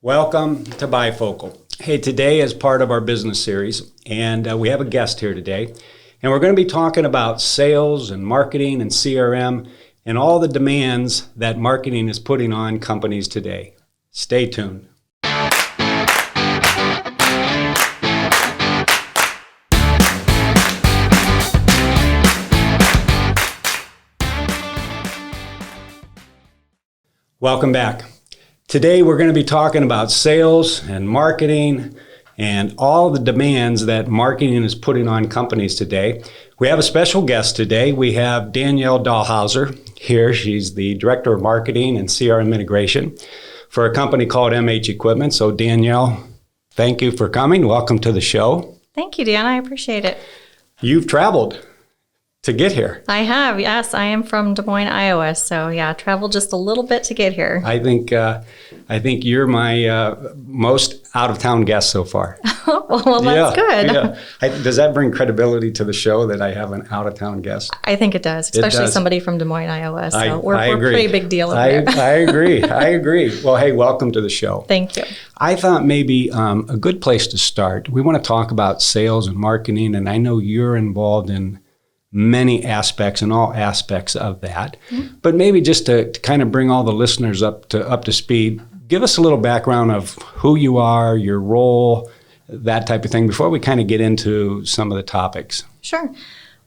Welcome to Bifocal. Hey, today is part of our business series, and we have a guest here today. And we're going to be talking about sales and marketing and CRM and all the demands that marketing is putting on companies today. Stay tuned. Welcome back. Today we're going to be talking about sales and marketing and all the demands that marketing is putting on companies today. We have a special guest today. We have Danielle Dahlhauser here. She's the Director of Marketing and CRM Integration for a company called MH Equipment. So Danielle, thank you for coming. Welcome to the show. Thank you, Dan. I appreciate it. You've traveled to get here. I have, yes. I am from Des Moines, Iowa. So yeah, traveled just a little bit to get here. I think you're my most out-of-town guest so far. Well, that's good. Yeah. Does that bring credibility to the show that I have an out-of-town guest? I think it does, especially somebody from Des Moines, Iowa. So we're a agree. pretty big deal over there. I agree. Well, hey, welcome to the show. Thank you. I thought maybe a good place to start, we want to talk about sales and marketing, and I know you're involved in many aspects and all aspects of that. Mm-hmm. But maybe just to kind of bring all the listeners up to speed, give us a little background of who you are, your role, that type of thing, before we kind of get into some of the topics. Sure.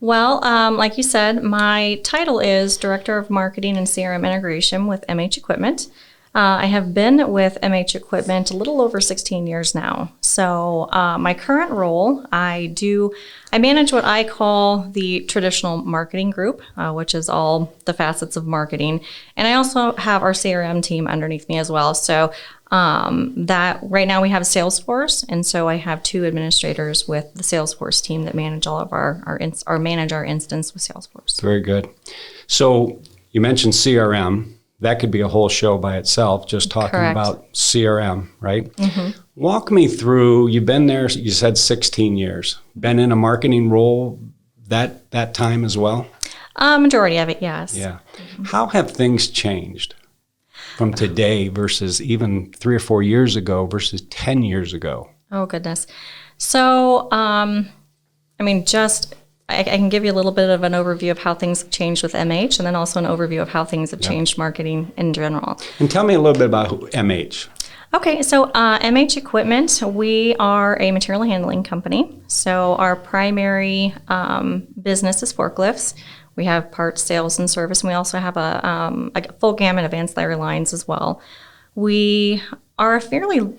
Well, like you said, my title is Director of Marketing and CRM Integration with MH Equipment. I have been with MH Equipment a little over 16 years now. So my current role, I manage what I call the traditional marketing group, which is all the facets of marketing. And I also have our CRM team underneath me as well. So that right now we have Salesforce. And so I have two administrators with the Salesforce team that manage all of our instance with Salesforce. Very good. So you mentioned CRM. That could be a whole show by itself, just talking Correct. About CRM, right? Mm-hmm. Walk me through, you've been there, you said 16 years. Been in a marketing role that time as well? Majority of it, yes. Yeah. Mm-hmm. How have things changed from today versus even 3 or 4 years ago versus 10 years ago? Oh, goodness. So, I can give you a little bit of an overview of how things have changed with MH, and then also an overview of how things have changed marketing in general. And tell me a little bit about MH. Okay, so MH Equipment, we are a material handling company. So our primary business is forklifts. We have parts, sales, and service, and we also have a full gamut of ancillary lines as well. We are a fairly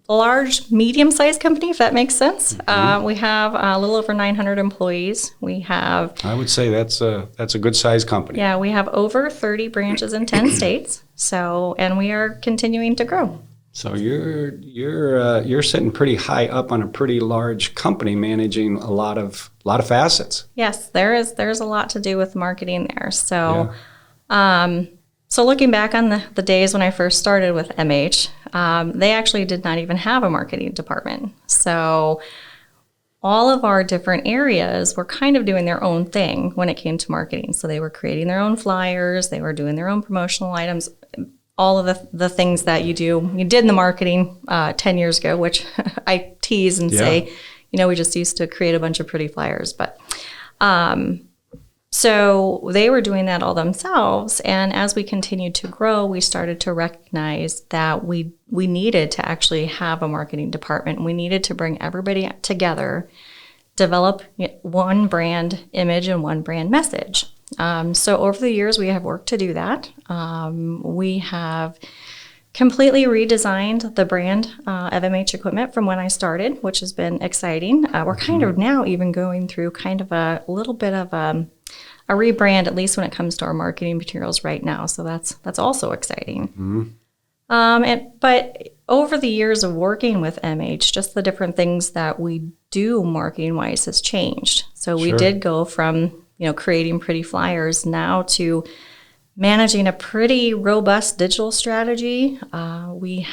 large, medium-sized company, if that makes sense. Mm-hmm. We have a little over 900 employees. I would say that's a good-sized company. Yeah, we have over 30 branches in 10 states. So, and we are continuing to grow. So you're sitting pretty high up on a pretty large company, managing a lot of facets. Yes, there's a lot to do with marketing there. So. Yeah. So looking back on the days when I first started with MH, they actually did not even have a marketing department. So all of our different areas were kind of doing their own thing when it came to marketing. So they were creating their own flyers, they were doing their own promotional items, all of the things that you did in the marketing 10 years ago, which I tease and say, we just used to create a bunch of pretty flyers. But so they were doing that all themselves, and as we continued to grow, we started to recognize that we needed to actually have a marketing department. We needed to bring everybody together, develop one brand image and one brand message. So over the years, we have worked to do that. We have completely redesigned the brand of MH Equipment from when I started, which has been exciting. We're kind of now even going through kind of a little bit of a rebrand, at least when it comes to our marketing materials right now. So that's also exciting. Mm-hmm. But over the years of working with MH, just the different things that we do marketing-wise has changed. So we did go from creating pretty flyers now to managing a pretty robust digital strategy. We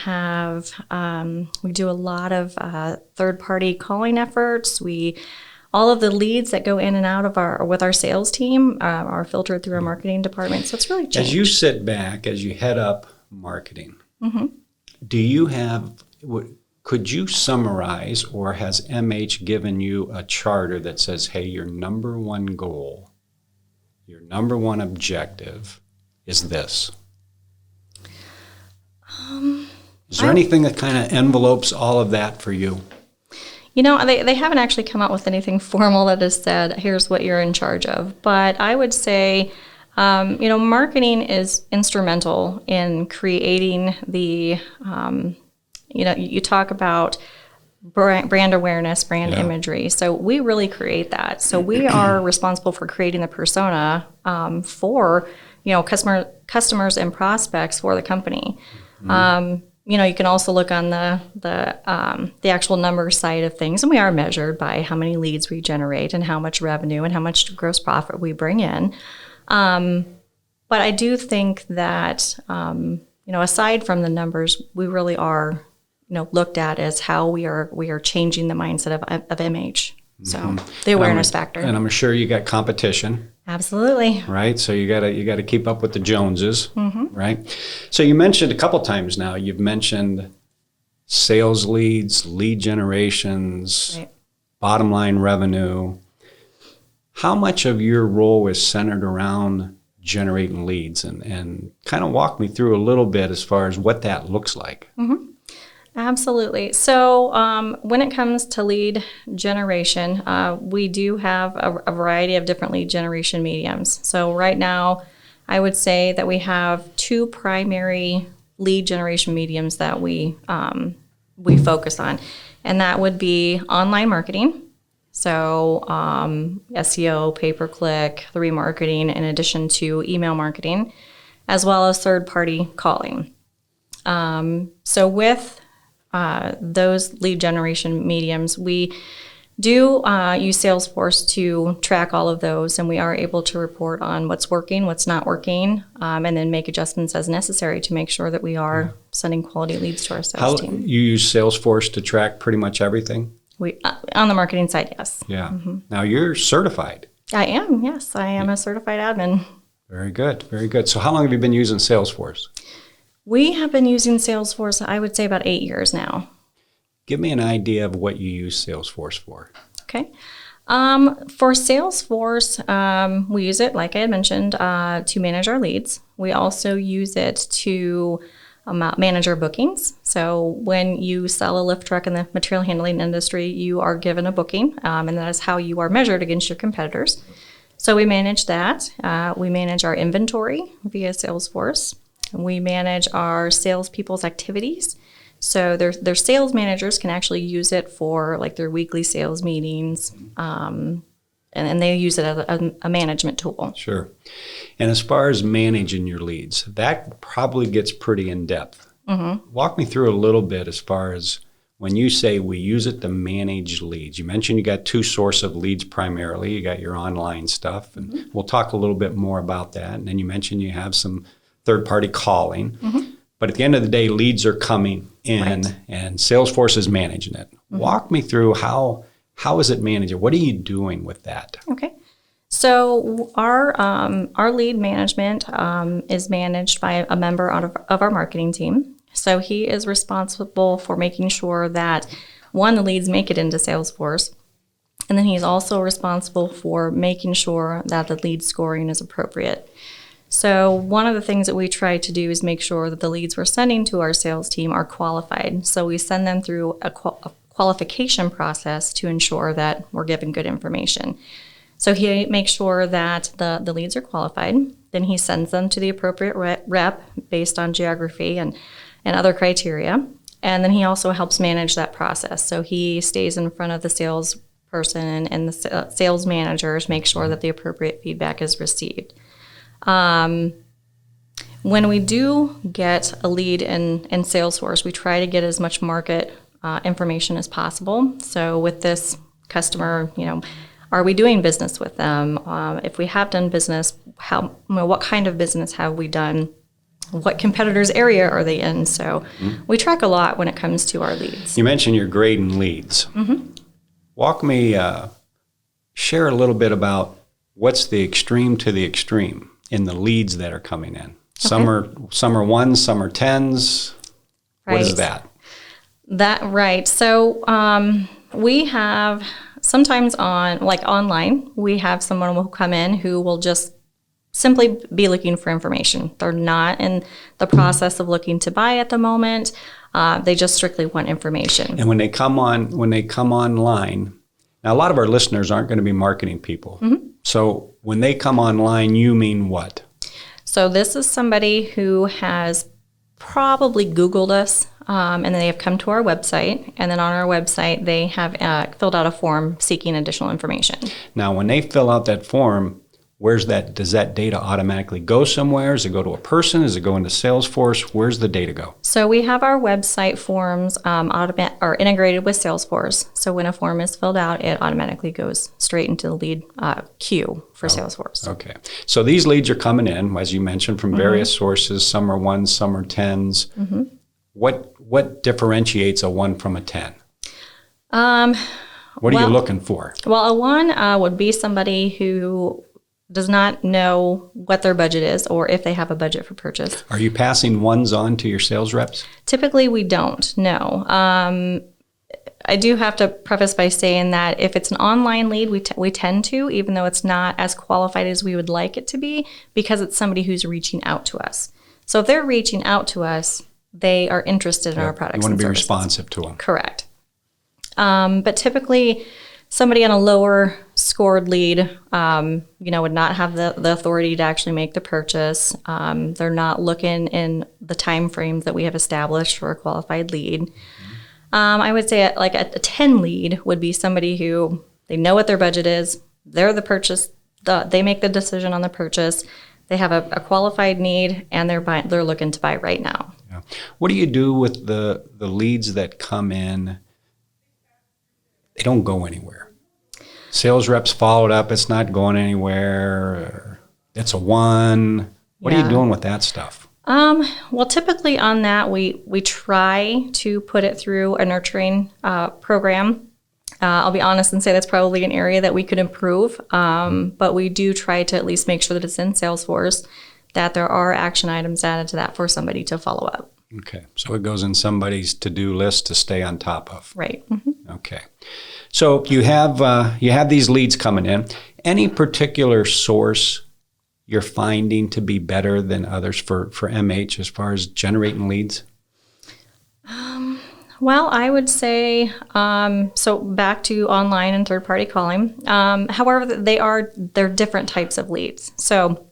do a lot of third-party calling efforts. All of the leads that go in and out of with our sales team are filtered through our marketing department. So it's really changed. As you sit back, as you head up marketing, mm-hmm. Do you have, could you summarize, or has MH given you a charter that says, hey, your number one goal, your number one objective is this? Is there anything that kind of envelopes all of that for you? They haven't actually come out with anything formal that has said, here's what you're in charge of. But I would say, marketing is instrumental in creating the, you talk about brand awareness, brand imagery. So we really create that. So we are responsible for creating the persona for, customers and prospects for the company. You can also look on the actual numbers side of things, and we are measured by how many leads we generate and how much revenue and how much gross profit we bring in. But I do think that, aside from the numbers, we really are, looked at as how we are changing the mindset of MH. So the awareness factor. And I'm sure you got competition. Absolutely. Right. So you gotta keep up with the Joneses. Right. So you mentioned a couple times now. You've mentioned sales leads, lead generations, right, bottom line revenue. How much of your role is centered around generating leads, and kind of walk me through a little bit as far as what that looks like? Absolutely. So when it comes to lead generation, we do have a variety of different lead generation mediums. So right now, I would say that we have two primary lead generation mediums that we focus on, and that would be online marketing. So SEO, pay-per-click, the remarketing, in addition to email marketing, as well as third-party calling. So with those lead generation mediums, we do use Salesforce to track all of those, and we are able to report on what's working, what's not working, and then make adjustments as necessary to make sure that we are sending quality leads to our sales team. You use Salesforce to track pretty much everything? We on the marketing side, yes. Yeah. Now you're certified. I am, yes. I am a certified admin. Very good, very good. So how long have you been using Salesforce? We have been using Salesforce, I would say, about 8 years now. Give me an idea of what you use Salesforce for. Okay. For Salesforce, we use it, like I had mentioned, to manage our leads. We also use it to manage our bookings. So when you sell a lift truck in the material handling industry, you are given a booking, and that is how you are measured against your competitors. So we manage that. We manage our inventory via Salesforce. We manage our salespeople's activities. So their sales managers can actually use it for like their weekly sales meetings, and they use it as a management tool. Sure. And as far as managing your leads, that probably gets pretty in-depth. Walk me through a little bit as far as when you say we use it to manage leads. You mentioned you got two sources of leads primarily. You got your online stuff, and we'll talk a little bit more about that. And then you mentioned you have some third-party calling. But at the end of the day, leads are coming in, right, and Salesforce is managing it. Walk me through how is it managed? What are you doing with that? Okay. So our lead management is managed by a member of our marketing team. So he is responsible for making sure that, one, the leads make it into Salesforce, and then he's also responsible for making sure that the lead scoring is appropriate. So one of the things that we try to do is make sure that the leads we're sending to our sales team are qualified. So we send them through a qualification process to ensure that we're giving good information. So he makes sure that the leads are qualified. Then he sends them to the appropriate rep based on geography and other criteria. And then he also helps manage that process. So he stays in front of the salesperson and the sales managers, make sure that the appropriate feedback is received. When we do get a lead in Salesforce, we try to get as much market information as possible. So with this customer, are we doing business with them? If we have done business, what kind of business have we done? What competitors' area are they in? So we track a lot when it comes to our leads. You mentioned you're grading leads. Walk me, share a little bit about what's the extreme to the extreme in the leads that are coming in. Some are ones, some are tens. What is Right. that? Right. So we have sometimes online, we have someone who will come in who will just simply be looking for information. They're not in the process of looking to buy at the moment. They just strictly want information. And when they come online, now a lot of our listeners aren't going to be marketing people. So when they come online, you mean what? So this is somebody who has probably Googled us, and then they have come to our website. And then on our website, they have filled out a form seeking additional information. Now, when they fill out that form, does that data automatically go somewhere? Does it go to a person? Does it go into Salesforce? Where's the data go? So we have our website forms are integrated with Salesforce. So when a form is filled out, it automatically goes straight into the lead queue for Salesforce. Okay. So these leads are coming in, as you mentioned, from various sources. Some are ones, some are tens. What differentiates a 1 from a 10? What are you looking for? Well, a 1 would be somebody who does not know what their budget is or if they have a budget for purchase. Are you passing ones on to your sales reps? Typically, we don't, no. I do have to preface by saying that if it's an online lead, we tend to, even though it's not as qualified as we would like it to be, because it's somebody who's reaching out to us. So if they're reaching out to us, they are interested in our products. You want to be services. responsive to them. Correct. But typically, somebody on a lower scored lead, would not have the authority to actually make the purchase. They're not looking in the time frames that we have established for a qualified lead. I would say a 10 lead would be somebody who they know what their budget is. They're the purchase. They make the decision on the purchase. They have a qualified need, and they're looking to buy right now. Yeah. What do you do with the leads that come in? They don't go anywhere. Sales reps followed up. It's not going anywhere. It's a 1. What are you doing with that stuff? Well, typically on that, we try to put it through a nurturing program. I'll be honest and say that's probably an area that we could improve, but we do try to at least make sure that it's in Salesforce, that there are action items added to that for somebody to follow up. Okay, so it goes in somebody's to-do list to stay on top of. Right. Okay, so you have these leads coming in. Any particular source you're finding to be better than others for MH as far as generating leads? Well, I would say, so back to online and third-party calling. However, they're different types of leads. So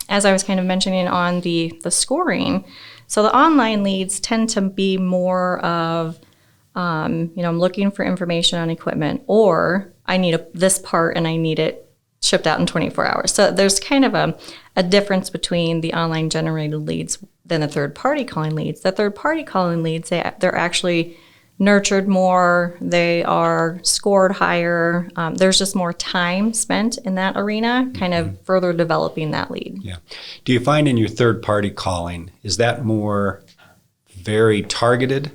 as I was kind of mentioning on the scoring, so the online leads tend to be more of, I'm looking for information on equipment, or I need this part and I need it shipped out in 24 hours. So there's kind of a difference between the online generated leads than the third-party calling leads. The third-party calling leads, they're actually nurtured more. They are scored higher. There's just more time spent in that arena, kind of further developing that lead. Yeah. Do you find in your third-party calling, is that more very targeted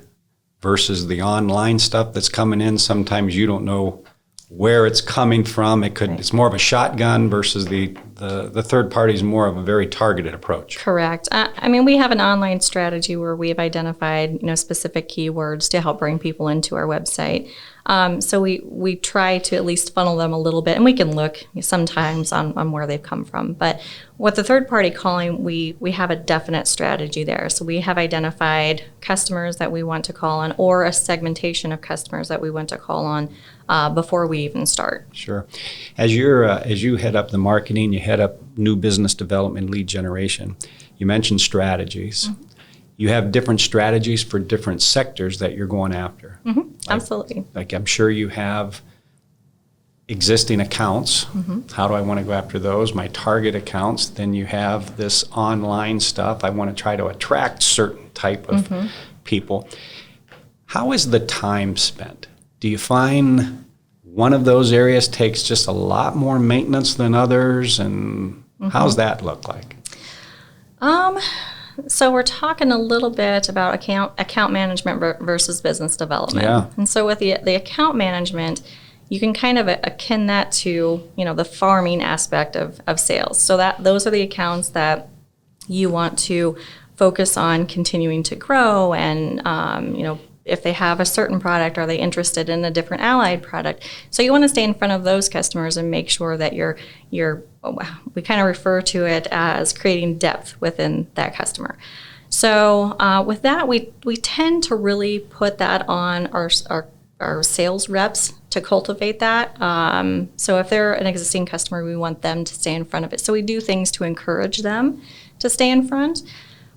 versus the online stuff that's coming in? Sometimes you don't know where it's coming from. It's more of a shotgun versus the third party is more of a very targeted approach. Correct. We have an online strategy where we have identified specific keywords to help bring people into our website. So we try to at least funnel them a little bit, and we can look sometimes on where they've come from. But with the third party calling, we have a definite strategy there. So we have identified customers that we want to call on, or a segmentation of customers that we want to call on before we even start. Sure. As you head up the marketing, you head up new business development, lead generation, you mentioned strategies. Mm-hmm. You have different strategies for different sectors that you're going after. Mm-hmm. Absolutely. Like I'm sure you have existing accounts. Mm-hmm. How do I want to go after those? My target accounts. Then you have this online stuff. I want to try to attract certain type of people. How is the time spent? Do you find one of those areas takes just a lot more maintenance than others? And how's that look like? So we're talking a little bit about account management versus business development. Yeah. And so with the account management, you can kind of akin that to, the farming aspect of sales. So those are the accounts that you want to focus on continuing to grow and, if they have a certain product, are they interested in a different allied product? So you want to stay in front of those customers and make sure that we kind of refer to it as creating depth within that customer. So with that, we tend to really put that on our sales reps to cultivate that. So if they're an existing customer, we want them to stay in front of it. So we do things to encourage them to stay in front.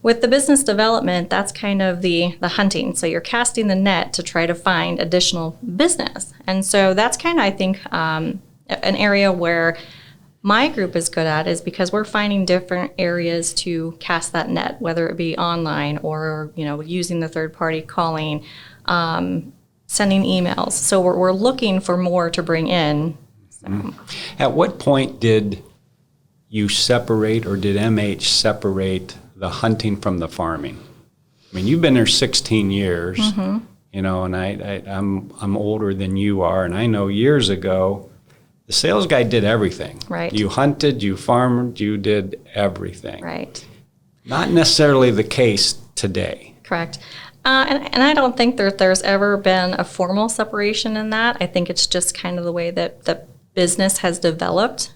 With the business development, that's kind of the hunting. So you're casting the net to try to find additional business. And so that's kind of, I think, an area where my group is good at, is because we're finding different areas to cast that net, whether it be online or, using the third party calling, sending emails. So we're looking for more to bring in. So. At what point did you separate, or did MH separate the hunting from the farming? I mean, you've been there 16 years, and I'm older than you are, and I know years ago, the sales guy did everything. Right. You hunted, you farmed, you did everything. Right. Not necessarily the case today. Correct. And I don't think there's ever been a formal separation in that. I think it's just kind of the way that the business has developed.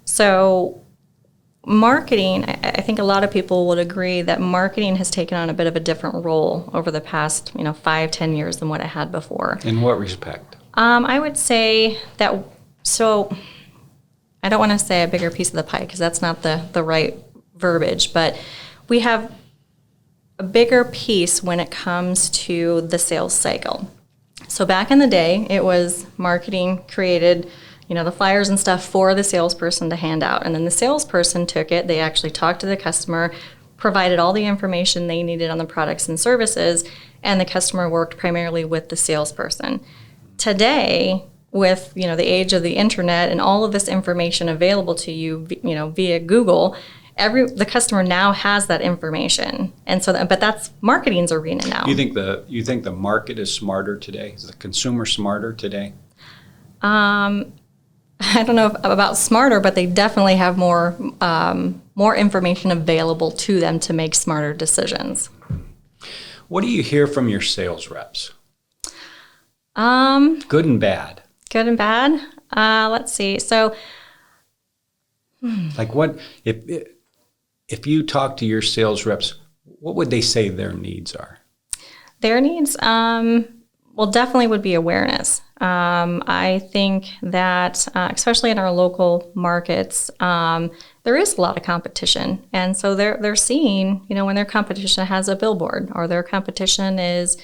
So marketing, I think a lot of people would agree that marketing has taken on a bit of a different role over the past, 5-10 years than what it had before. In what respect? I would say that, so I don't want to say a bigger piece of the pie because that's not the right verbiage, but we have a bigger piece when it comes to the sales cycle. So back in the day, it was marketing created the flyers and stuff for the salesperson to hand out. And then the salesperson took it, they actually talked to the customer, provided all the information they needed on the products and services, and the customer worked primarily with the salesperson. Today, with the age of the internet and all of this information available to you, via Google, the customer now has that information, and so but that's marketing's arena now. You think the market is smarter today? Is the consumer smarter today? I don't know about smarter, but they definitely have more information available to them to make smarter decisions. What do you hear from your sales reps? Good and bad. Good and bad. Let's see. So, like what if you talk to your sales reps, what would they say their needs are? Their needs, well, definitely would be awareness. I think that, especially in our local markets, there is a lot of competition. And so they're seeing, when their competition has a billboard or their competition is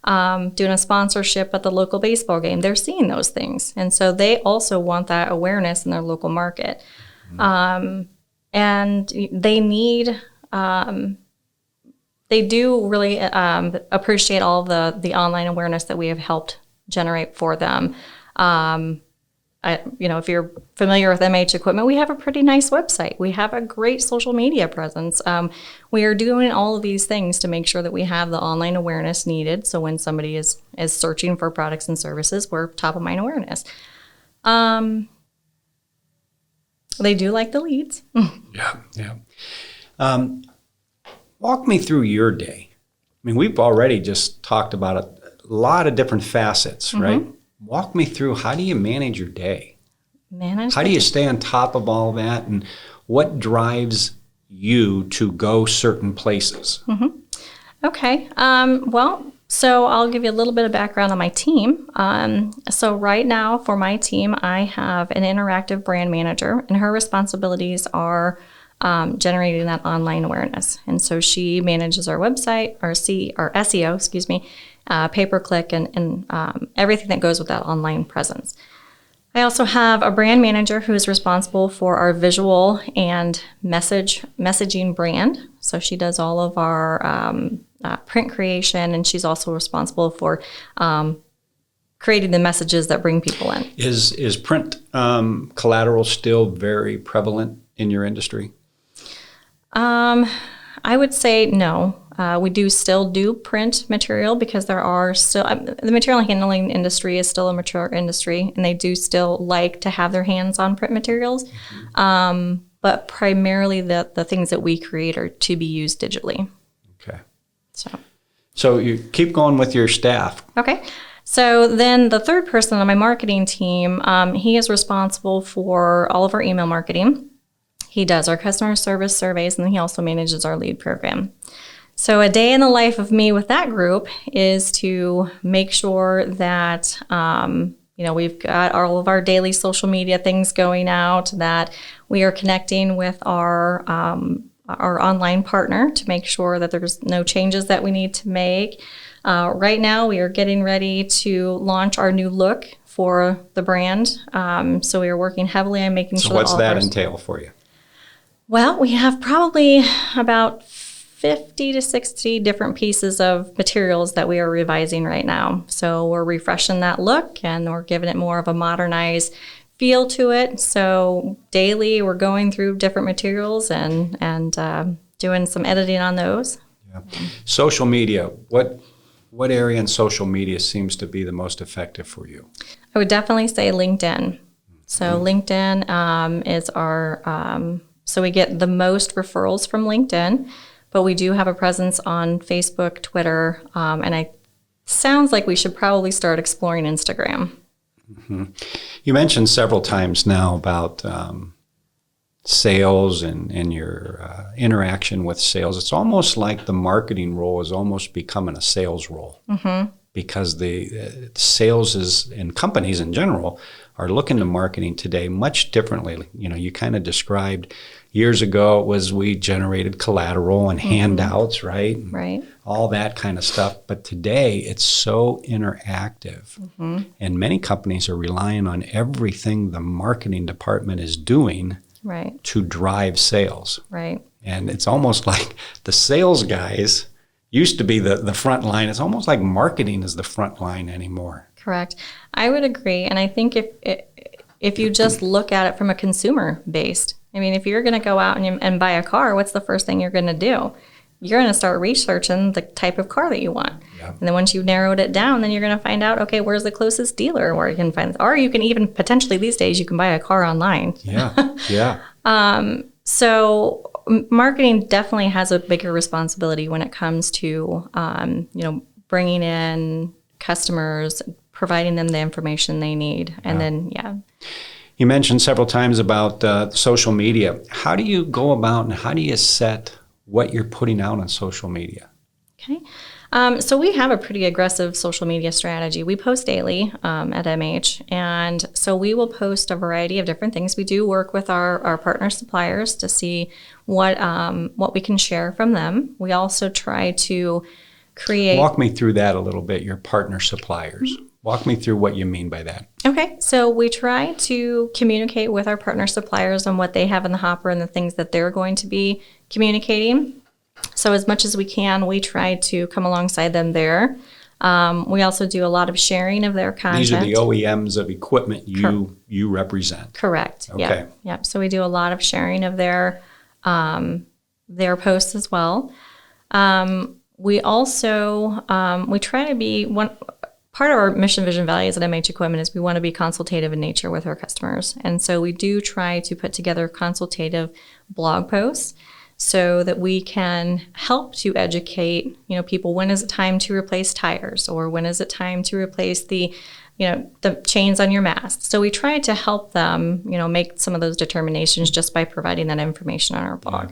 doing a sponsorship at the local baseball game, they're seeing those things. And so they also want that awareness in their local market. And they need, they do really appreciate all the online awareness that we have helped generate for them. If you're familiar with MH Equipment, we have a pretty nice website. We have a great social media presence. We are doing all of these things to make sure that we have the online awareness needed. So when somebody is searching for products and services, we're top of mind awareness. They do like the leads. Yeah. Walk me through your day. I mean, we've already just talked about a lot of different facets, right? Walk me through, how do you manage your day? How do you stay on top of all that, and what drives you to go certain places? Okay. So I'll give you a little bit of background on my team. So right now for my team, I have an interactive brand manager, and her responsibilities are generating that online awareness. And so she manages our website, our SEO, pay-per-click, and everything that goes with that online presence. I also have a brand manager who is responsible for our visual and messaging brand. So she does all of our print creation, and she's also responsible for creating the messages that bring people in. Is print collateral still very prevalent in your industry? I would say no. We do still do print material because there are still, the material handling industry is still a mature industry, and they do still like to have their hands on print materials. but primarily the things that we create are to be used digitally. Okay. So you keep going with your staff. Okay. So then the third person on my marketing team, he is responsible for all of our email marketing. He does our customer service surveys, and then he also manages our lead program. So a day in the life of me with that group is to make sure that we've got all of our daily social media things going out, that we are connecting with our online partner to make sure that there's no changes that we need to make. Right now, we are getting ready to launch our new look for the brand. So we are working heavily on making sure. So what's that entail for you? Well, we have probably about 50 to 60 different pieces of materials that we are revising right now. So we're refreshing that look, and we're giving it more of a modernized feel to it. So daily, we're going through different materials and doing some editing on those. Yeah. Social media. What area in social media seems to be the most effective for you? I would definitely say LinkedIn. So LinkedIn is our, so we get the most referrals from LinkedIn, but we do have a presence on Facebook, Twitter, and it sounds like we should probably start exploring Instagram. Mm-hmm. You mentioned several times now about sales and your interaction with sales. It's almost like the marketing role is almost becoming a sales role, because the sales is, and companies in general are looking to marketing today much differently. You kind of described years ago it was we generated collateral and handouts, right? Right. All that kind of stuff. But today it's so interactive. And many companies are relying on everything the marketing department is doing to drive sales. Right. And it's almost like the sales guys used to be the front line. It's almost like marketing is the front line anymore. Correct. I would agree. And I think if you just look at it from a consumer based, I mean, if you're going to go out and buy a car, what's the first thing you're going to do? You're going to start researching the type of car that you want. Yeah. And then once you've narrowed it down, then you're going to find out, okay, where's the closest dealer where you can find, or you can even potentially these days, you can buy a car online. Yeah, yeah. So marketing definitely has a bigger responsibility when it comes to, bringing in customers, providing them the information they need. And then. You mentioned several times about social media. How do you go about and how do you set what you're putting out on social media? Okay. So we have a pretty aggressive social media strategy. We post daily at MH, and so we will post a variety of different things. We do work with our partner suppliers to see what we can share from them. We also try to create... Walk me through that a little bit, your partner suppliers. Walk me through what you mean by that. Okay, so we try to communicate with our partner suppliers on what they have in the hopper and the things that they're going to be communicating. So as much as we can, we try to come alongside them there. We also do a lot of sharing of their content. These are the OEMs of equipment you represent. Correct. Okay. Yep. So we do a lot of sharing of their posts as well. We also we try to be one. Part of our mission, vision, values at MH Equipment is we want to be consultative in nature with our customers. And so we do try to put together consultative blog posts so that we can help to educate, people, when is it time to replace tires, or when is it time to replace the chains on your mast. So we try to help them, make some of those determinations just by providing that information on our blog.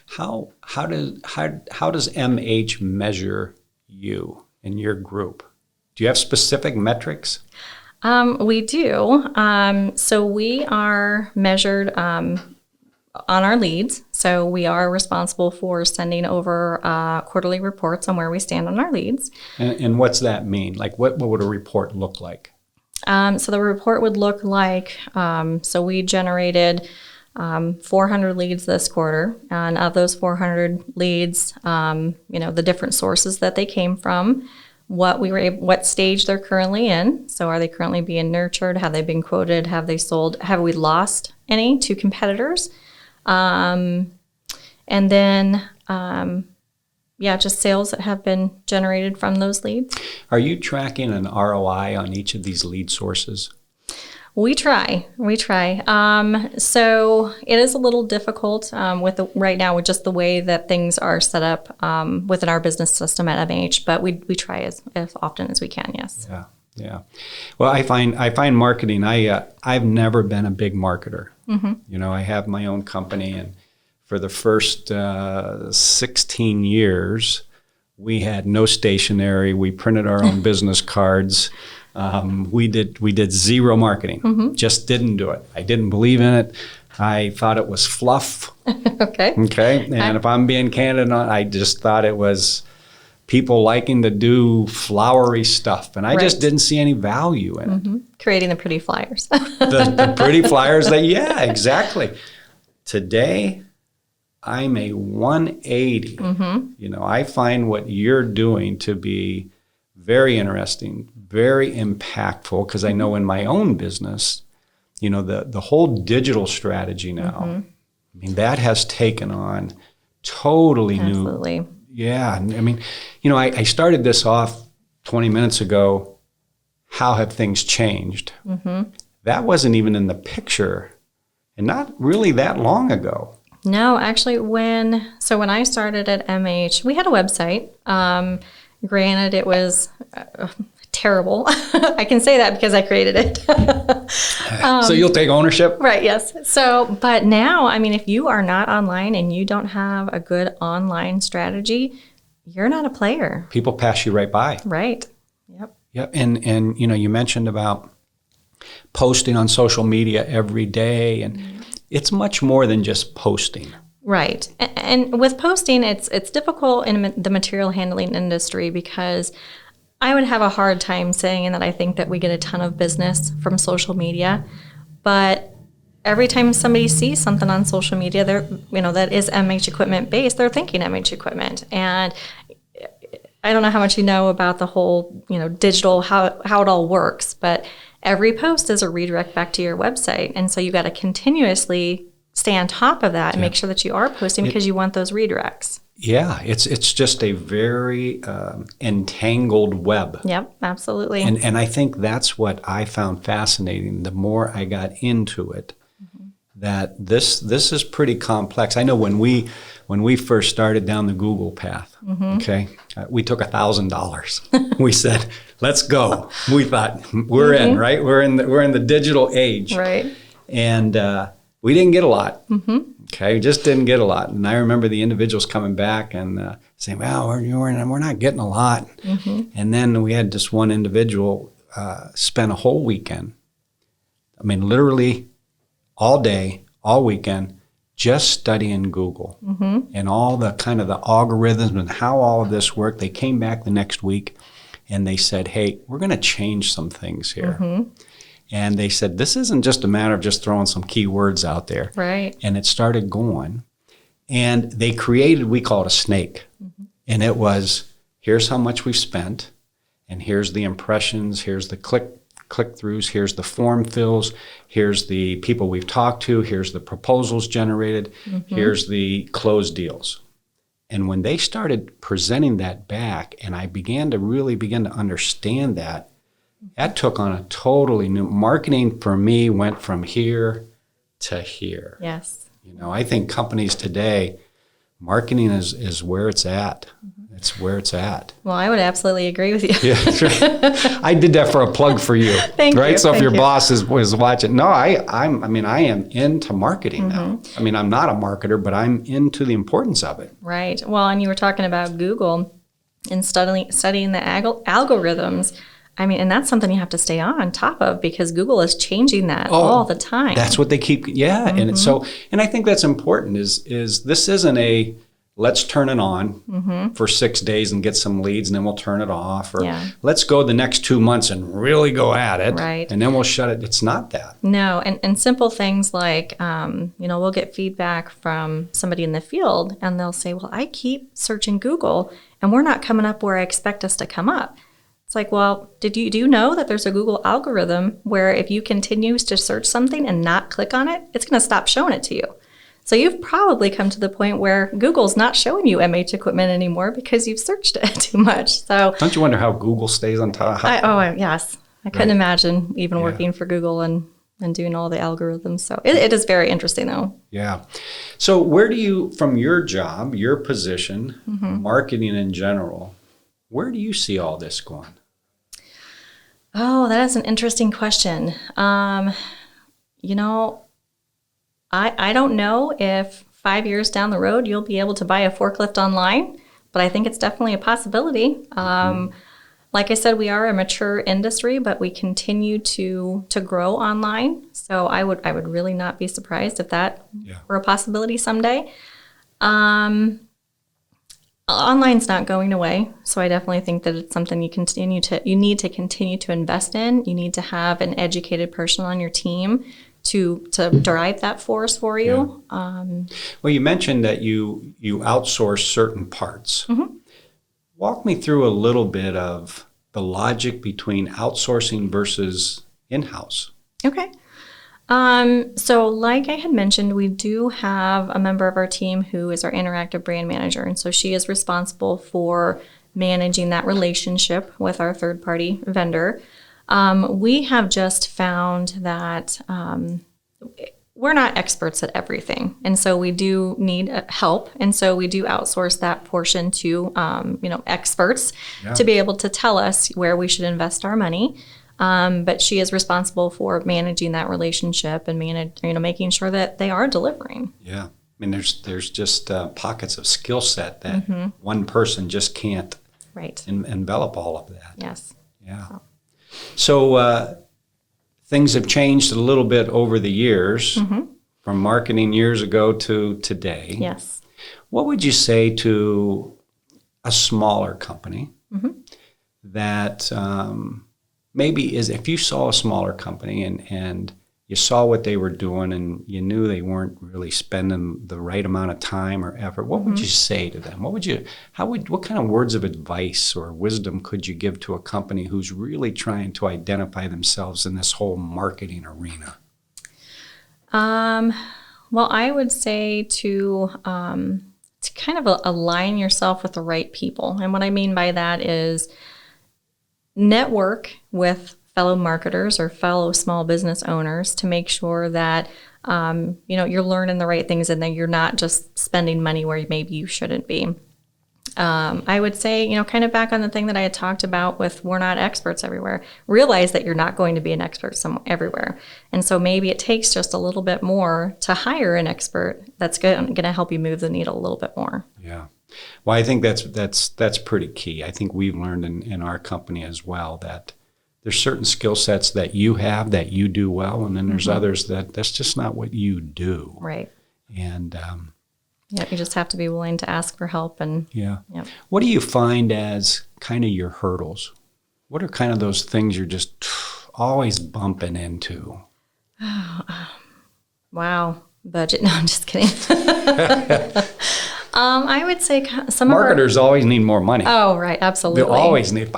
How does MH measure you and your group? Do you have specific metrics? We do. So we are measured on our leads. So we are responsible for sending over quarterly reports on where we stand on our leads. And what's that mean? Like, what would a report look like? So the report would look like, so we generated 400 leads this quarter. And of those 400 leads, the different sources that they came from, what stage they're currently in. So are they currently being nurtured? Have they been quoted? Have they sold? Have we lost any to competitors? And then, just sales that have been generated from those leads. Are you tracking an ROI on each of these lead sources? We try. So it is a little difficult right now with just the way that things are set up within our business system at MH, but we try as often as we can, yes. Yeah. Well, I find marketing, I've never been a big marketer. You know, I have my own company, and for the first 16 years, we had no stationery. We printed our own business cards. We did zero marketing. Just didn't do it. I didn't believe in it. I thought it was fluff. Okay. And if I'm being candid, I just thought it was people liking to do flowery stuff, and I just didn't see any value in it. Creating the pretty flyers. the pretty flyers exactly. Today, I'm a 180. You know, I find what you're doing to be very interesting, very impactful, because I know in my own business, you know, the whole digital strategy now, I mean, that has taken on totally new. Yeah. I mean, you know, I started this off 20 minutes ago. How have things changed? That wasn't even in the picture, and not really that long ago. No, actually, when I started at MH, we had a website. Granted, it was terrible. I can say that because I created it. So you'll take ownership? Right, yes. But now, I mean, if you are not online and you don't have a good online strategy, you're not a player. People pass you right by. Right. Yep. And you know, you mentioned about posting on social media every day, and it's much more than just posting. Right. And with posting, it's difficult in the material handling industry because I would have a hard time saying that I think that we get a ton of business from social media. But every time somebody sees something on social media, that is MH equipment based, they're thinking MH equipment. And I don't know how much you know about the whole, digital, how it all works, but every post is a redirect back to your website. And so you got to continuously stay on top of that and make sure that you are posting because you want those redirects. Yeah, it's just a very entangled web. Yep, absolutely. And I think that's what I found fascinating. The more I got into it, that this is pretty complex. I know when we first started down the Google path, we took $1,000. We said, "Let's go." We thought we're in, right? We're in the digital age, right? And we didn't get a lot. Okay, we just didn't get a lot. And I remember the individuals coming back and saying, "Well, we're not getting a lot." And then we had this one individual spend a whole weekend. I mean, literally all day, all weekend, just studying Google and all the kind of the algorithms and how all of this worked. They came back the next week and they said, "Hey, we're going to change some things here." And they said, this isn't just a matter of just throwing some keywords out there. Right. And it started going. And they created, we call it a snake. And it was, here's how much we've spent, and here's the impressions, here's the click-throughs, here's the form fills, here's the people we've talked to, here's the proposals generated, here's the closed deals. And when they started presenting that back, and I began to understand that took on a totally new marketing for me, went from here to here. Yes. I think companies today, marketing is where it's at. It's where it's at. Well, I would absolutely agree with you. Yeah, that's right. I did that for a plug for you. Thank you. So if your boss was watching, no, I am into marketing now. I mean, I'm not a marketer, but I'm into the importance of it. Right. Well, and you were talking about Google and studying the algorithms. I mean, and that's something you have to stay on top of because Google is changing that all the time. That's what they keep, and it's and I think that's important is this isn't a let's turn it on for 6 days and get some leads and then we'll turn it off, or let's go the next 2 months and really go at it, right, and then we'll shut it. It's not that. No, and simple things like, we'll get feedback from somebody in the field and they'll say, well, I keep searching Google and we're not coming up where I expect us to come up. It's like, well, do you know that there's a Google algorithm where if you continue to search something and not click on it, it's going to stop showing it to you. So you've probably come to the point where Google's not showing you MH equipment anymore because you've searched it too much. So don't you wonder how Google stays on top? Yes. I couldn't imagine even working for Google and and doing all the algorithms. So it is very interesting, though. Yeah. So where do you, from your job, your position, marketing in general, where do you see all this going? Oh, that is an interesting question. You know, I don't know if 5 years down the road you'll be able to buy a forklift online, but I think it's definitely a possibility. Like I said, we are a mature industry, but we continue to grow online. So I would really not be surprised if that were a possibility someday. Online's not going away, so I definitely think that it's something you need to continue to invest in. You need to have an educated person on your team to drive that force for you. Well, you mentioned that you outsource certain parts. Walk me through a little bit of the logic between outsourcing versus in-house. Okay. So like I had mentioned, we do have a member of our team who is our interactive brand manager. And so she is responsible for managing that relationship with our third-party vendor. We have just found that we're not experts at everything. And so we do need help. And so we do outsource that portion to, experts to be able to tell us where we should invest our money. But she is responsible for managing that relationship and making sure that they are delivering. Yeah. I mean, there's just pockets of skill set that one person just can't envelop all of that. Yes. Yeah. So things have changed a little bit over the years from marketing years ago to today. Yes. What would you say to a smaller company that maybe is, if you saw a smaller company and you saw what they were doing and you knew they weren't really spending the right amount of time or effort, what would you say to them? What kind of words of advice or wisdom could you give to a company who's really trying to identify themselves in this whole marketing arena? Well, I would say to kind of align yourself with the right people. And what I mean by that is network with fellow marketers or fellow small business owners to make sure that you're learning the right things and that you're not just spending money where maybe you shouldn't be. I would say, kind of back on the thing that I had talked about with we're not experts everywhere. Realize that you're not going to be an expert everywhere. And so maybe it takes just a little bit more to hire an expert that's going to help you move the needle a little bit more. Yeah. Well, I think that's pretty key. I think we've learned in our company as well that there's certain skill sets that you have that you do well, and then there's others that's just not what you do. Right. And you just have to be willing to ask for help. And what do you find as kind of your hurdles? What are kind of those things you're just always bumping into? Wow. Budget. No, I'm just kidding. I would say some marketers always need more money. Oh, right, absolutely. They always need. If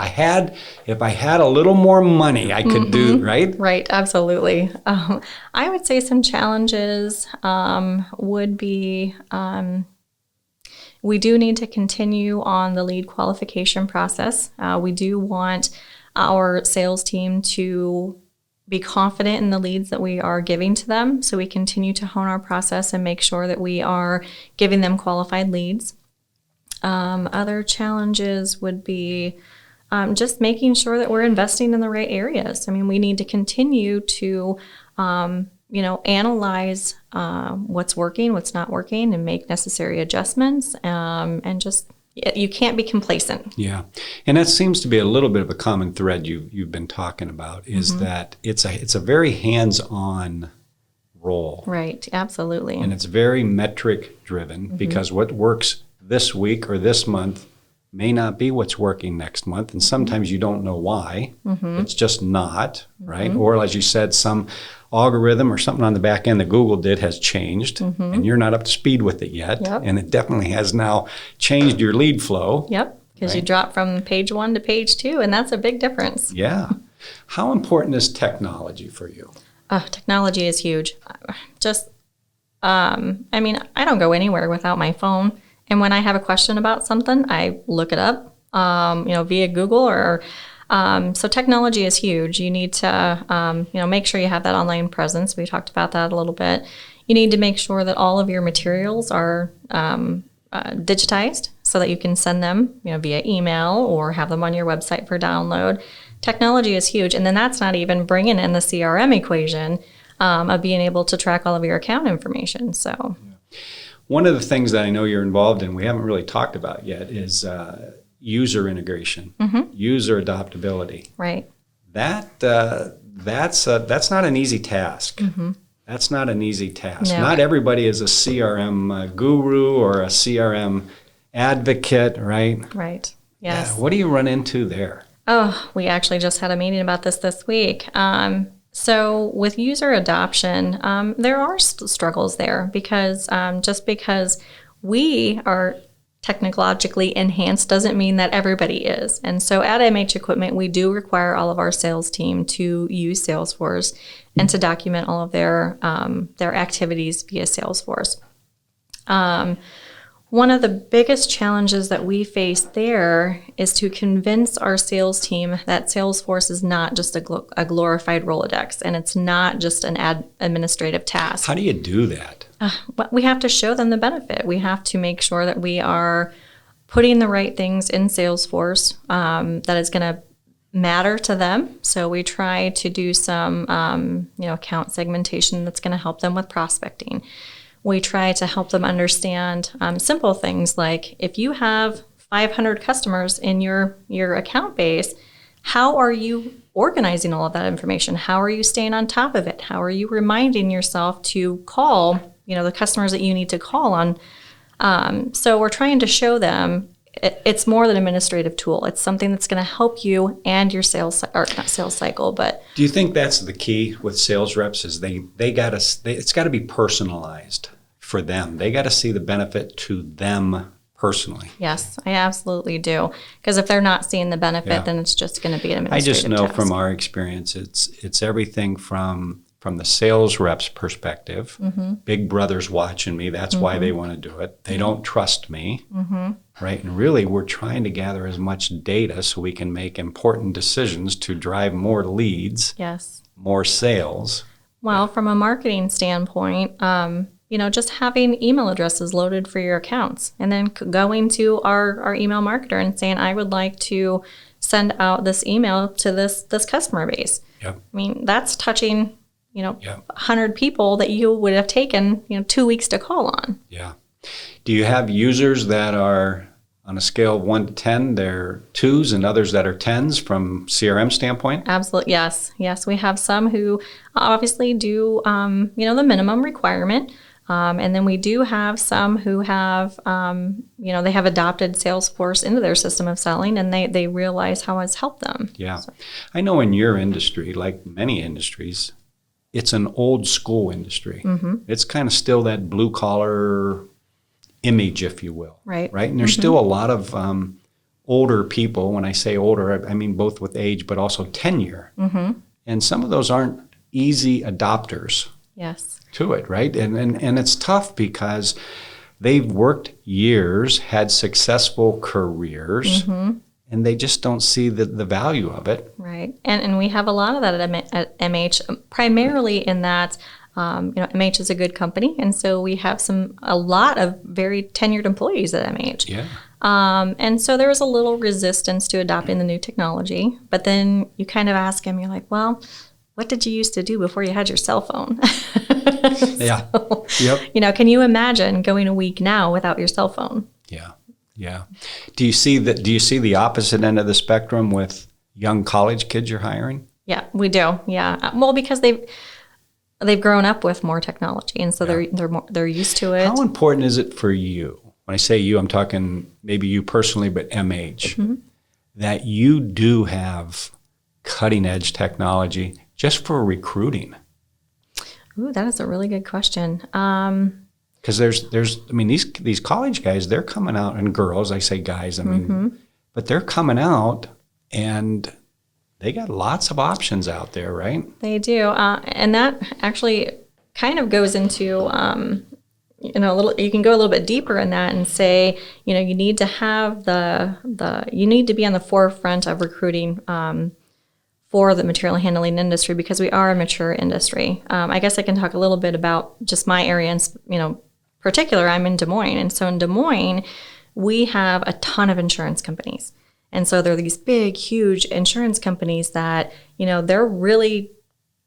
I had a little more money, I could do right. Right, absolutely. I would say some challenges would be we do need to continue on the lead qualification process. We do want our sales team to be confident in the leads that we are giving to them. So we continue to hone our process and make sure that we are giving them qualified leads. Other challenges would be just making sure that we're investing in the right areas. I mean, we need to continue to, analyze what's working, what's not working, and make necessary adjustments, and just you can't be complacent. Yeah. And that seems to be a little bit of a common thread you've been talking about is that it's a very hands-on role. Right. Absolutely. And it's very metric driven because what works this week or this month may not be what's working next month. And sometimes you don't know why. It's just not, right? Or as you said, some algorithm or something on the back end that Google did has changed and you're not up to speed with it yet. Yep. And it definitely has now changed your lead flow. Yep. Because you drop from page 1 to page 2, and that's a big difference. Yeah. How important is technology for you? Technology is huge. Just, I don't go anywhere without my phone. And when I have a question about something, I look it up, via Google or So technology is huge. You need to, make sure you have that online presence. We talked about that a little bit. You need to make sure that all of your materials are digitized so that you can send them, via email or have them on your website for download. Technology is huge. And then that's not even bringing in the CRM equation of being able to track all of your account information. So, one of the things that I know you're involved in, we haven't really talked about yet, is user integration, user adoptability. Right. That's not an easy task. That's not an easy task. No. Not everybody is a CRM guru or a CRM advocate, right? Right. Yes. What do you run into there? Oh, we actually just had a meeting about this week. So with user adoption, there are struggles there because just because we are technologically enhanced doesn't mean that everybody is. And so at MH Equipment, we do require all of our sales team to use Salesforce and to document all of their activities via Salesforce. One of the biggest challenges that we face there is to convince our sales team that Salesforce is not just a glorified Rolodex and it's not just an administrative task. How do you do that? But we have to show them the benefit. We have to make sure that we are putting the right things in Salesforce that is going to matter to them. So we try to do some account segmentation that's going to help them with prospecting. We try to help them understand simple things like if you have 500 customers in your account base, how are you organizing all of that information? How are you staying on top of it? How are you reminding yourself to call, the customers that you need to call on? So we're trying to show them it's more than an administrative tool. It's something that's going to help you and your not sales cycle, but. Do you think that's the key with sales reps is it's got to be personalized for them. They got to see the benefit to them personally. Yes, I absolutely do. Because if they're not seeing the benefit, then it's just going to be an administrative I just know task. from our experience, it's everything from the sales rep's perspective. Big brother's watching me. That's why they want to do it. They don't trust me, right? And really, we're trying to gather as much data so we can make important decisions to drive more leads, more sales. Well, from a marketing standpoint, just having email addresses loaded for your accounts and then going to our email marketer and saying, I would like to send out this email to this customer base. Yep. I mean, that's touching, 100 people that you would have taken, 2 weeks to call on. Yeah. Do you have users that are on a scale of 1 to 10, they're 2s and others that are 10s from CRM standpoint? Absolutely. Yes. Yes. We have some who obviously do, the minimum requirement. And then we do have some who have, they have adopted Salesforce into their system of selling and they realize how it's helped them. Yeah. So. I know in your industry, like many industries, it's an old school industry. It's kind of still that blue collar image, if you will. Right. Right. And there's still a lot of older people. When I say older, I mean both with age, but also tenure. And some of those aren't easy adopters. Yes. To it, right? And it's tough because they've worked years, had successful careers, and they just don't see the value of it. Right. And we have a lot of that at MH, primarily in that, MH is a good company. And so we have a lot of very tenured employees at MH. Yeah. And so there was a little resistance to adopting the new technology. But then you kind of ask them, you're like, well, what did you used to do before you had your cell phone? Yeah. Yep. Can you imagine going a week now without your cell phone? Yeah. Yeah. Do you see the opposite end of the spectrum with young college kids you're hiring? Yeah, we do. Yeah. Well, because they've grown up with more technology and so they're used to it. How important is it for you? When I say you, I'm talking maybe you personally, but MH, that you do have cutting edge technology just for recruiting? Ooh, that is a really good question. Because these college guys, they're coming out, and girls, I say guys, but they're coming out and they got lots of options out there, right? They do. And that actually kind of goes into, you can go a little bit deeper in that and say, you need to have you need to be on the forefront of recruiting for the material handling industry, because we are a mature industry. I guess I can talk a little bit about just my area, and particular. I'm in Des Moines, and so in Des Moines, we have a ton of insurance companies, and so there are these big, huge insurance companies that they're really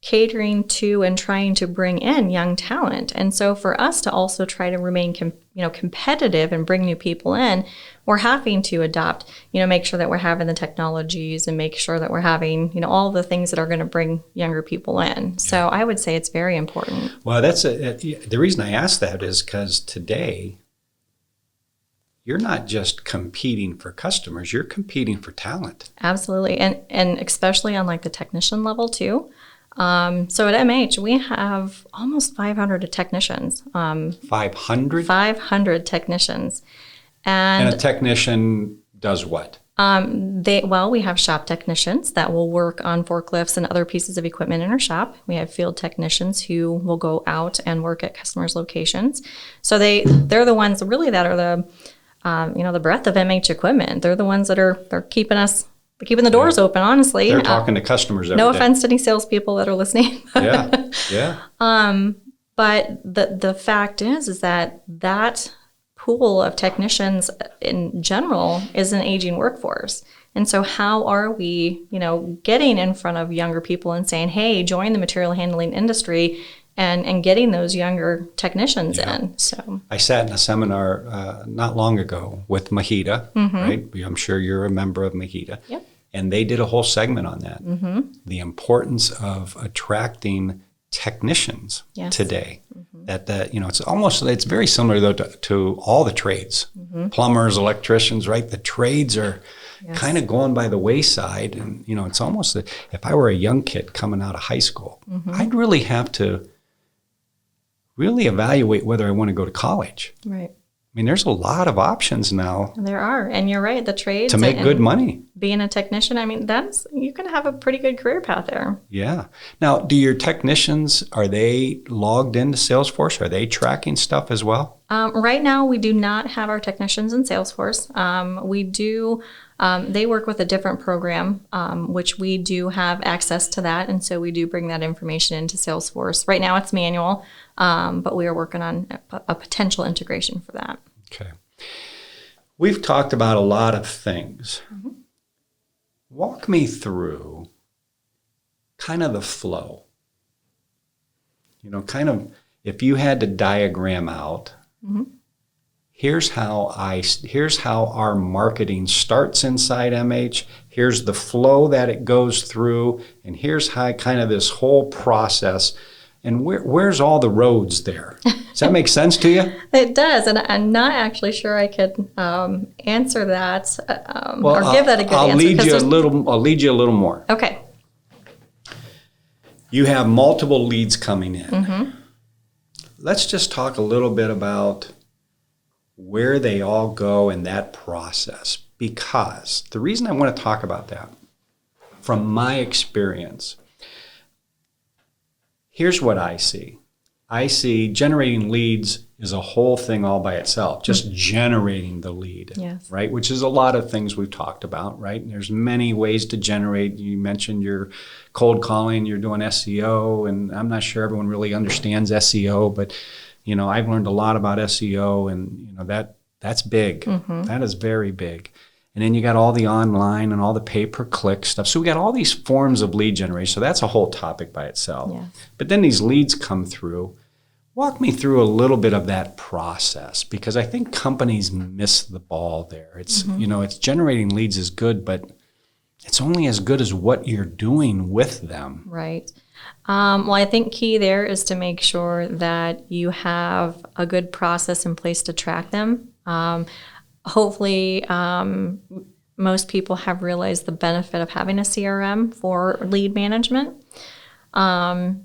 catering to and trying to bring in young talent. And so for us to also try to remain competitive and bring new people in, we're having to adopt, make sure that we're having the technologies and make sure that we're having, all the things that are going to bring younger people in. Yeah. So I would say it's very important. Well, the reason I ask that is because today you're not just competing for customers, you're competing for talent. Absolutely. And especially on like the technician level too. So at MH, we have almost 500 technicians. 500? 500 technicians. And a technician does what? We have shop technicians that will work on forklifts and other pieces of equipment in our shop. We have field technicians who will go out and work at customers' locations. So they're the ones really that are the breadth of MH equipment. They're the ones that are keeping the doors open, honestly. They're talking to customers every day. No offense to any salespeople that are listening. Yeah. But the fact is that pool of technicians in general is an aging workforce. And so how are we, getting in front of younger people and saying, hey, join the material handling industry and getting those younger technicians in. So I sat in a seminar not long ago with Mahita, right? I'm sure you're a member of Mahita. Yep. And they did a whole segment on that. The importance of attracting technicians today. It's very similar though to all the trades. Plumbers, electricians, right? The trades are kind of going by the wayside. And, it's almost that if I were a young kid coming out of high school, I'd really have to evaluate whether I want to go to college. Right. I mean, there's a lot of options now. There are. And you're right, the trades. To make good money. Being a technician, you can have a pretty good career path there. Yeah. Now, do your technicians, are they logged into Salesforce? Are they tracking stuff as well? Right now, we do not have our technicians in Salesforce. We do. They work with a different program, which we do have access to that. And so we do bring that information into Salesforce. Right now, it's manual. But we are working on a potential integration for that. Okay. We've talked about a lot of things. Walk me through kind of the flow. Kind of if you had to diagram out, here's how our marketing starts inside MH, here's the flow that it goes through, and here's how kind of this whole process. And where's all the roads there? Does that make sense to you? It does, and I'm not actually sure I could answer that or give that a good answer. I'll lead you a little more. Okay. You have multiple leads coming in. Let's just talk a little bit about where they all go in that process, because the reason I want to talk about that, from my experience, here's what I see. I see generating leads is a whole thing all by itself, just generating the lead, right? Which is a lot of things we've talked about, right? And there's many ways to generate. You mentioned your cold calling, you're doing SEO, and I'm not sure everyone really understands SEO, but I've learned a lot about SEO, and that's big. That is very big. And then you got all the online and all the pay-per-click stuff. So we got all these forms of lead generation. So that's a whole topic by itself. Yeah. But then these leads come through. Walk me through a little bit of that process, because I think companies miss the ball there. It's it's generating leads is good, but it's only as good as what you're doing with them. Right. Well, I think key there is to make sure that you have a good process in place to track them. Hopefully, most people have realized the benefit of having a CRM for lead management. For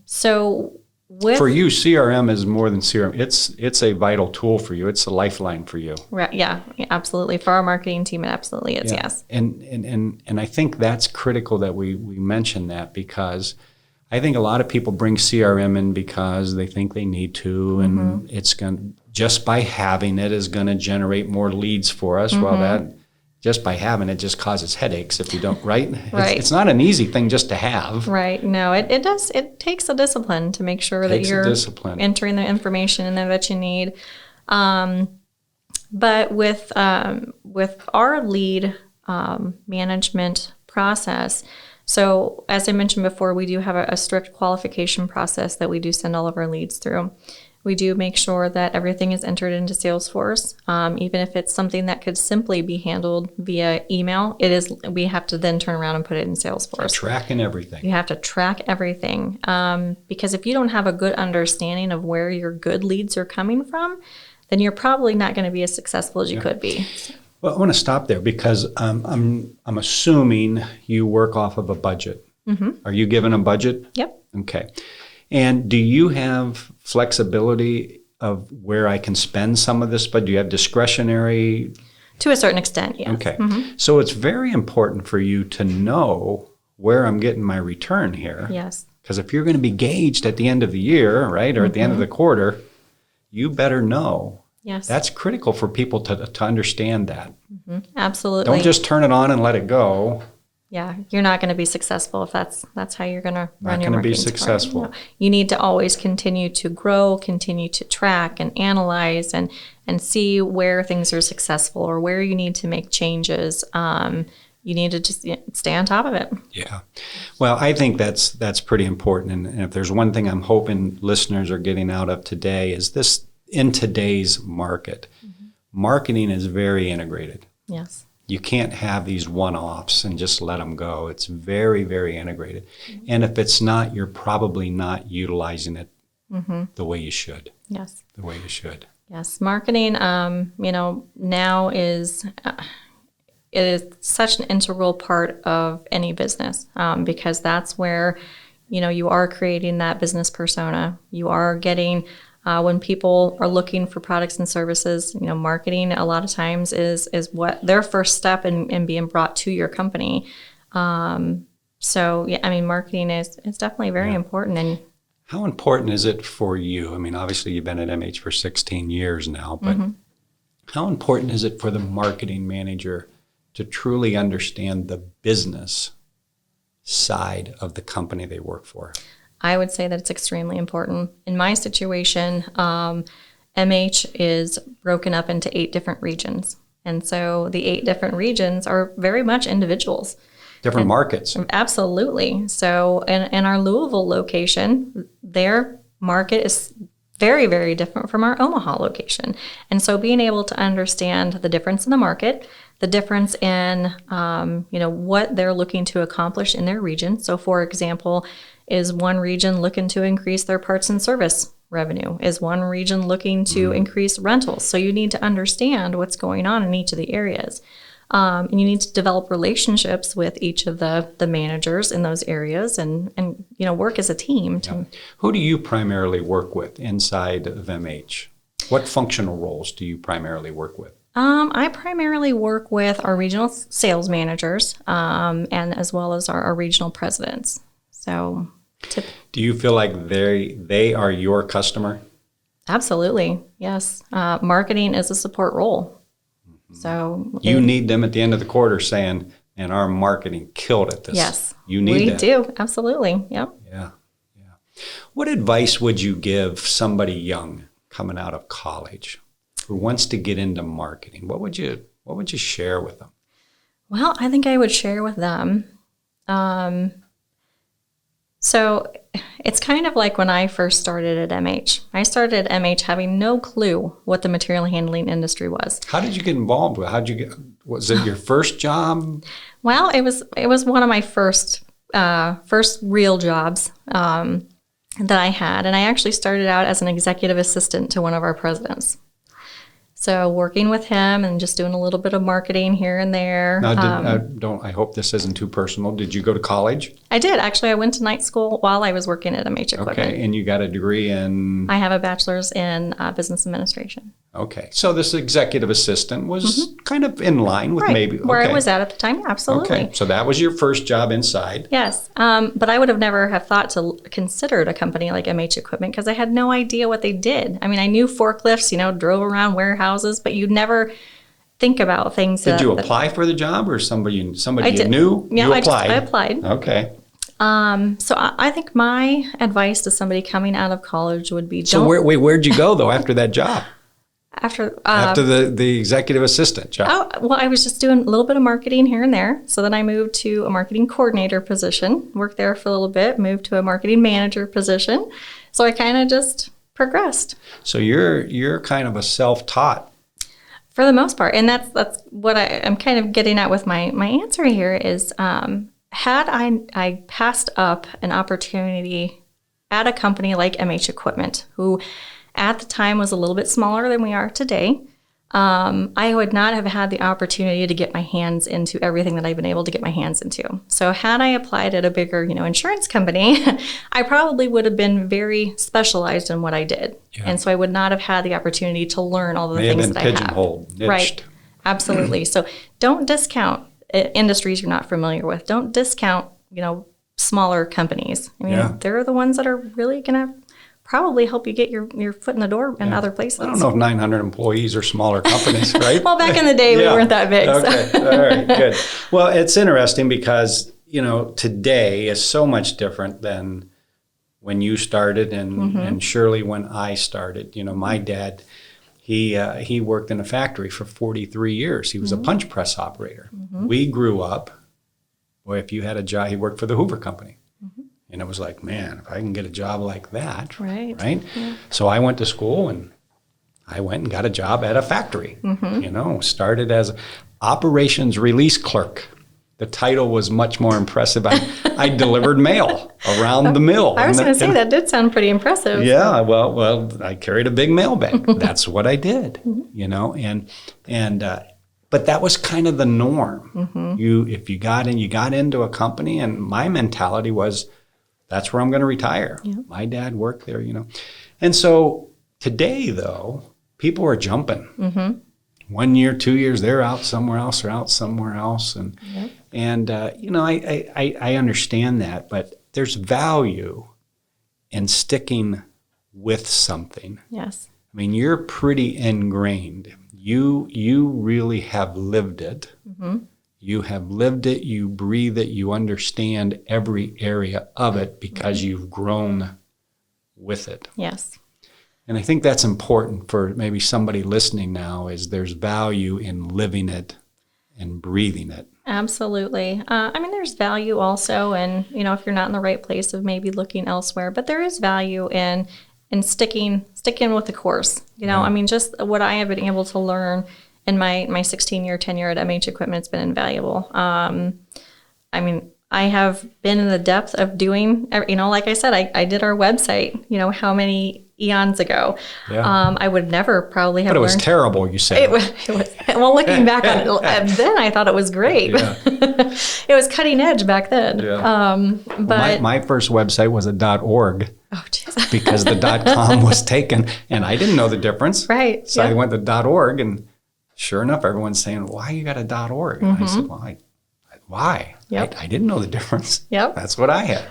you, CRM is more than CRM. It's a vital tool for you. It's a lifeline for you. Right. Yeah, absolutely. For our marketing team, it absolutely is. Yeah. Yes. And I think that's critical that we mention that, because I think a lot of people bring CRM in because they think they need to, and it's going to just by having it is going to generate more leads for us. Well, that just by having it just causes headaches if you don't, right? Right. It's not an easy thing just to have. Right. No, it does. It takes a discipline to make sure that you're entering the information that you need. But with our lead management process, so as I mentioned before, we do have a strict qualification process that we do send all of our leads through. We do make sure that everything is entered into Salesforce, even if it's something that could simply be handled via email. We have to then turn around and put it in Salesforce. Tracking everything. You have to track everything because if you don't have a good understanding of where your good leads are coming from, then you're probably not going to be as successful as you could be. Well, I want to stop there because I'm assuming you work off of a budget. Are you given a budget? Yep. Okay. And do you have flexibility of where I can spend some of this, but do you have discretionary? To a certain extent, yes. Okay. So it's very important for you to know where I'm getting my return here. Yes. Because if you're going to be gauged at the end of the year, right, or at the end of the quarter, you better know. Yes. That's critical for people to understand that. Absolutely. Don't just turn it on and let it go. Yeah, you're not going to be successful if that's how you're going to run your marketing. Not going to be successful. No. You need to always continue to grow, continue to track and analyze and see where things are successful or where you need to make changes. You need to just stay on top of it. Yeah. Well, I think that's pretty important. And if there's one thing I'm hoping listeners are getting out of today is this: in today's market, marketing is very integrated. Yes. You can't have these one-offs and just let them go. It's very, very integrated. And if it's not, you're probably not utilizing it the way you should. Yes. The way you should. Yes. Marketing, now it is such an integral part of any business because that's where, you are creating that business persona. You are getting when people are looking for products and services, marketing a lot of times is what their first step in being brought to your company. So, yeah, marketing is definitely very important. And how important is it for you? Obviously you've been at MH for 16 years now, but how important is it for the marketing manager to truly understand the business side of the company they work for? I would say that it's extremely important. In my situation, MH is broken up into 8 different regions. And so the 8 different regions are very much individuals. Different markets. Absolutely. So in our Louisville location, their market is very, very different from our Omaha location. And so being able to understand the difference in the market, the difference in what they're looking to accomplish in their region. So for example, is one region looking to increase their parts and service revenue? Is one region looking to increase rentals? So you need to understand what's going on in each of the areas. And you need to develop relationships with each of the managers in those areas and work as a team. Who do you primarily work with inside of MH? What functional roles do you primarily work with? I primarily work with our regional sales managers and as well as our regional presidents. So, do you feel like they are your customer? Absolutely, yes. Marketing is a support role. So you need them at the end of the quarter saying, "And our marketing killed at this." Yes, you need that. We do absolutely. Yep. Yeah. What advice would you give somebody young coming out of college who wants to get into marketing? What would you share with them? Well, I think I would share with them. So it's kind of like when I first started at MH. I started at MH having no clue what the material handling industry was. How did you get involved with? Was it your first job? Well, it was one of my first real jobs that I had, and I actually started out as an executive assistant to one of our presidents. So working with him and just doing a little bit of marketing here and there. Now, I hope this isn't too personal. Did you go to college? I did. Actually, I went to night school while I was working at MH Equipment. Okay, and you got a degree in? I have a bachelor's in business administration. Okay. So this executive assistant was kind of in line with Right. maybe. Where I okay. was at the time. Absolutely. Okay. So that was your first job inside. Yes. But I would have never have thought to considered a company like MH Equipment because I had no idea what they did. I mean, I knew forklifts, drove around warehouses, but you'd never think about things. Did you apply for the job or somebody I you did. knew? Yeah, you I applied. applied. Okay. So I think my advice to somebody coming out of college would be So where'd you go though after that job? after the executive assistant job. Oh, well, I was just doing a little bit of marketing here and there. So then I moved to a marketing coordinator position, worked there for a little bit, moved to a marketing manager position. So I kind of just progressed. So you're kind of a self-taught. For the most part. And that's what I'm kind of getting at with my answer here is had I passed up an opportunity at a company like MH Equipment, who at the time was a little bit smaller than we are today, I would not have had the opportunity to get my hands into everything that I've been able to get my hands into. So had I applied at a bigger, insurance company, I probably would have been very specialized in what I did. Yeah. And so I would not have had the opportunity to learn all the things that I have. Pigeonholed, niched. Right. Absolutely. So don't discount industries you're not familiar with. Don't discount, smaller companies. I mean, they're the ones that are really going to probably help you get your foot in the door in other places. I don't know if 900 employees are smaller companies, right? Well, back in the day, we weren't that big. Okay, So. All right, good. Well, it's interesting because, today is so much different than when you started and surely when I started. My dad, he worked in a factory for 43 years. He was a punch press operator. We grew up, boy, if you had a job, he worked for the Hoover Company. And it was like, man, if I can get a job like that, right? Yeah. So I went to school and I went and got a job at a factory, started as operations release clerk. The title was much more impressive. I delivered mail around the mill. I was going to say, that did sound pretty impressive. Yeah, well, I carried a big mail bag. That's what I did, but that was kind of the norm. If you got into a company, and my mentality was, that's where I'm going to retire. Yeah. My dad worked there, And so today, though, people are jumping. 1 year, 2 years, they're out somewhere else or out somewhere else. And I understand that, but there's value in sticking with something. Yes. I mean, you're pretty ingrained. You really have lived it. You have lived it, you breathe it, you understand every area of it because you've grown with it. Yes. And I think that's important for maybe somebody listening now, is there's value in living it and breathing it. Absolutely. There's value also in, if you're not in the right place, of maybe looking elsewhere, but there is value in sticking with the course. Just what I have been able to learn in my 16-year tenure at MH Equipment, it's been invaluable. I have been in the depth of doing, like I said, I did our website, how many eons ago. Yeah. I would never probably have learned. But it was terrible, you said. It was, well, looking back on it, then I thought it was great. Yeah. It was cutting edge back then. Yeah. But my first website was a .org. Oh, geez. Because the .com was taken, and I didn't know the difference. Right. So I went to .org, and sure enough, everyone's saying, why you got a .org? And I said, well, why? Yep. I didn't know the difference. Yep. That's what I had.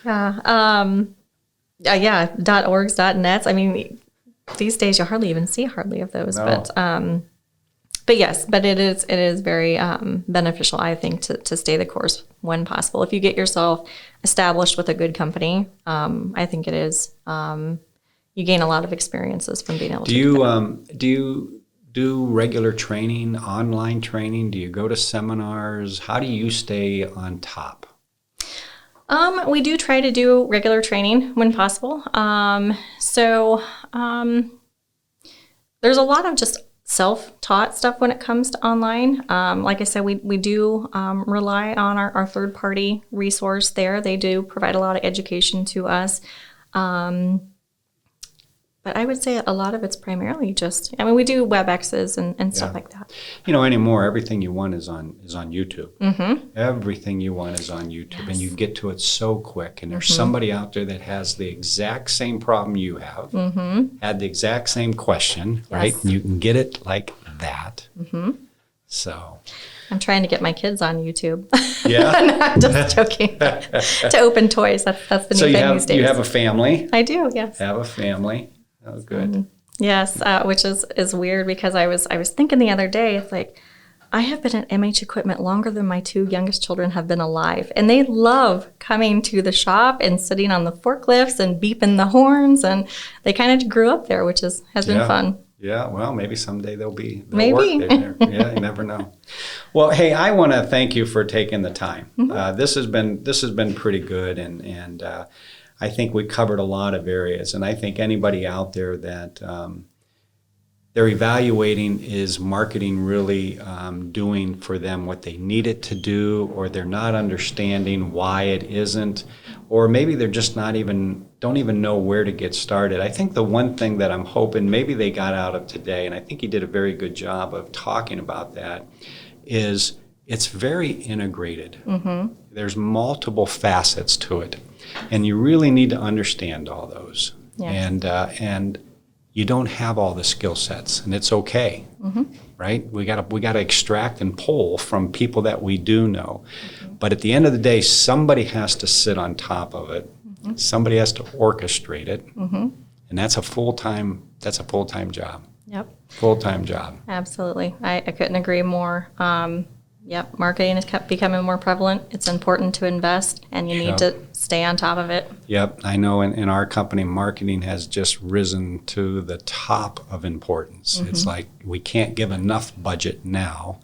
Yeah. .orgs, .nets. These days you hardly even see of those. No. But yes, but it is very beneficial, I think, to stay the course when possible. If you get yourself established with a good company, I think it is. You gain a lot of experiences from being able to do that. Do you do regular training, online training? Do you go to seminars? How do you stay on top? We do try to do regular training when possible. There's a lot of just self-taught stuff when it comes to online. Like I said, we do rely on our third-party resource there. They do provide a lot of education to us. But I would say a lot of it's primarily just, I mean, we do WebExes and stuff like that. Anymore, everything you want is on YouTube. Mm-hmm. Everything you want is on YouTube, and you get to it so quick. And there's somebody out there that has the exact same problem you have, had the exact same question, right? And you can get it like that. So I'm trying to get my kids on YouTube. Yeah, No, I'm just joking. To open toys, that's the new thing these days. You have a family. I do, yes. Have a family. Oh, good. Yes, which is weird because I was thinking the other day, it's like, I have been at MH Equipment longer than my 2 youngest children have been alive. And they love coming to the shop and sitting on the forklifts and beeping the horns. And they kind of grew up there, which has been fun. Yeah, well, maybe someday they'll maybe. work there. Yeah, you never know. Well, hey, I want to thank you for taking the time. This has been pretty good, and I think we covered a lot of areas. And I think anybody out there that they're evaluating, is marketing really doing for them what they need it to do, or they're not understanding why it isn't, or maybe they're just don't even know where to get started. I think the one thing that I'm hoping maybe they got out of today, and I think you did a very good job of talking about that, is it's very integrated. There's multiple facets to it, and you really need to understand all those. And you don't have all the skill sets, and it's okay, right? We gotta extract and pull from people that we do know. But at the end of the day, somebody has to sit on top of it. Somebody has to orchestrate it, and that's a full-time job. Yep. Full-time job. Absolutely. I couldn't agree more. Marketing is becoming more prevalent. It's important to invest, and you need to stay on top of it. Yep. I know in our company, marketing has just risen to the top of importance. It's like we can't give enough budget now,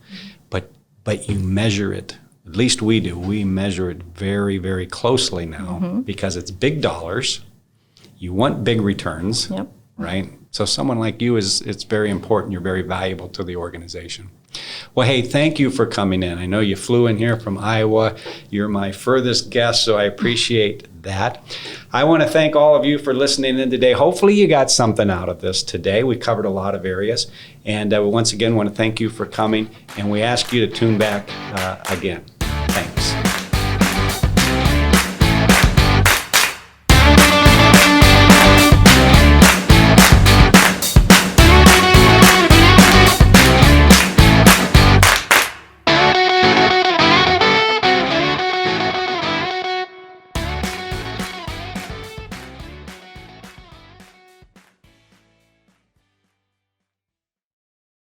but you measure it. At least we do. We measure it very, very closely now because it's big dollars. You want big returns, right? So someone like you it's very important. You're very valuable to the organization. Well, hey, thank you for coming in. I know you flew in here from Iowa. You're my furthest guest, so I appreciate that. I want to thank all of you for listening in today. Hopefully you got something out of this today. We covered a lot of areas. And once again, want to thank you for coming, and we ask you to tune back again.